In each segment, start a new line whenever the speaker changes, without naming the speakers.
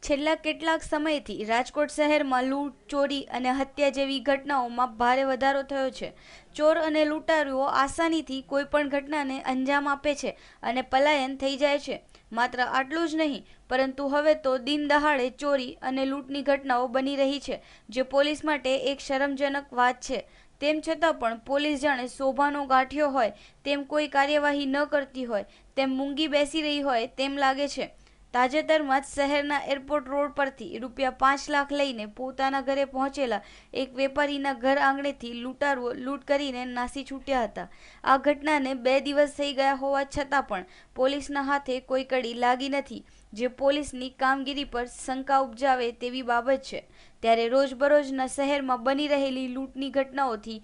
છેલ્લા કેટલાક સમયથી રાજકોટ શહેરમાં લૂંટ, ચોરી અને હત્યા જેવી ઘટનાઓમાં ભારે વધારો થયો છે. ચોર અને લૂંટારુઓ આસાનીથી કોઈ પણ ઘટનાને અંજામ આપે છે અને પલાયન થઈ જાય છે. માત્ર આટલું જ નહીં, પરંતુ હવે તો દિન દહાડે ચોરી અને લૂંટની ઘટનાઓ બની રહી છે, જે પોલીસ માટે એક શરમજનક વાત છે. તેમ છતાં પણ પોલીસ જાણે શોભાનો ગાંઠિયો હોય તેમ કોઈ કાર્યવાહી ન કરતી હોય તેમ મૂંગી બેસી રહી હોય તેમ લાગે છે. તાજેતરમાં જ શહેરના એરપોર્ટ રોડ પરથી ₹5 લાખ લઈને પોતાના ઘરે પહોંચેલા એક વેપારીના ઘર આંગણેથી લૂંટારુઓ લૂંટ કરીને નાસી છૂટ્યા હતા. આ ઘટનાને 2 દિવસ થઈ ગયા હોવા છતાં પણ પોલીસના હાથે કોઈ કડી લાગી નથી, જે પોલીસની કામગીરી પર શંકા ઉપજાવે તેવી બાબત છે. ત્યારે રોજબરોજના શહેરમાં બની રહેલી લૂંટની ઘટનાઓથી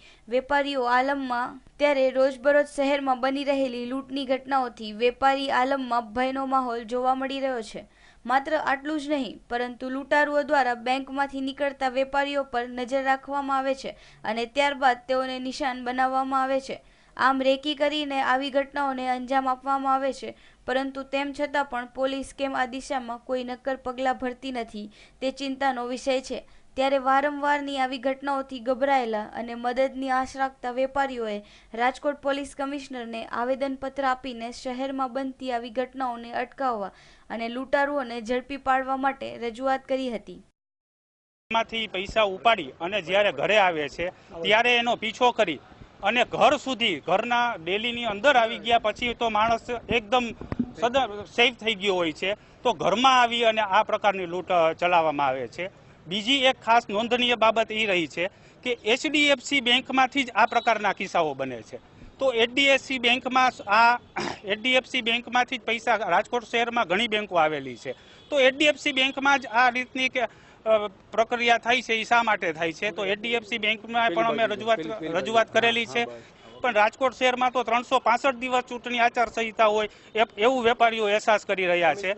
વેપારી આલમમાં ભયનો માહોલ જોવા મળી રહ્યો છે. માત્ર આટલું જ નહીં, પરંતુ લૂંટારુઓ દ્વારા બેંકમાંથી નીકળતા વેપારીઓ પર નજર રાખવામાં આવે છે અને ત્યારબાદ તેઓને નિશાન બનાવવામાં આવે છે. આમ રેકી કરીને આવી ઘટનાઓને અંજામ આપવામાં આવે છે. પરંતુ તેમ છતાં પણ પોલીસ કેમ આ દિશામાં કોઈ નક્કર પગલાં ભરતી નથી, તે ચિંતાનો વિષય છે. ત્યારે વારંવારની આવી ઘટનાઓથી ગભરાયેલા અને મદદની આશ રાખતા વેપારીઓએ રાજકોટ પોલીસ કમિશનરને આવેદનપત્ર આપીને શહેરમાં બનતી આવી ઘટનાઓને અટકાવવા અને લૂંટારુઓને ઝડપી પાડવા માટે રજૂઆત કરી હતી.
માંથી પૈસા ઉપાડી અને જ્યારે ઘરે આવે છે ત્યારે એનો પીછો કરી અને ઘર સુધી, ઘરના ડેલીની અંદર આવી ગયા પછી તો માણસ એકદમ સેફ થઈ ગયો હોય છે, તો ઘરમાં આવી અને આ પ્રકારની લૂંટ ચલાવવામાં આવે છે. બીજી એક ખાસ નોંધનીય બાબત એ રહી છે કે HDFC બેંકમાંથી જ આ પ્રકારના કિસ્સાઓ બને છે. તો HDFC બેંકમાંથી જ પૈસા, રાજકોટ શહેરમાં ઘણી બેંકો આવેલી છે, તો HDFC બેંકમાં જ આ રીતની પ્રક્રિયા થાય છે. એ શા માટે થાય છે? તો HDFC બેંકમાં પણ અમે રજૂઆત કરેલી છે, પણ રાજકોટ શહેરમાં તો 365 દિવસ ચૂંટણી આચારસંહિતા હોય એવું વેપારીઓ અહેસાસ કરી રહ્યા છે.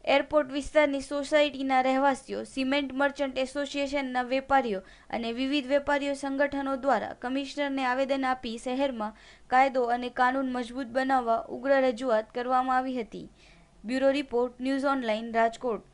એરપોર્ટ વિસ્તારની સોસાયટીના રહેવાસીઓ, સિમેન્ટ મર્ચન્ટ એસોસિએશનના વેપારીઓ અને વિવિધ વેપારીઓ સંગઠનો દ્વારા કમિશનરને આવેદન આપી શહેરમાં કાયદો અને કાનૂન મજબૂત બનાવવા ઉગ્ર રજૂઆત કરવામાં આવી હતી. Bureau report, news online, Rajkot.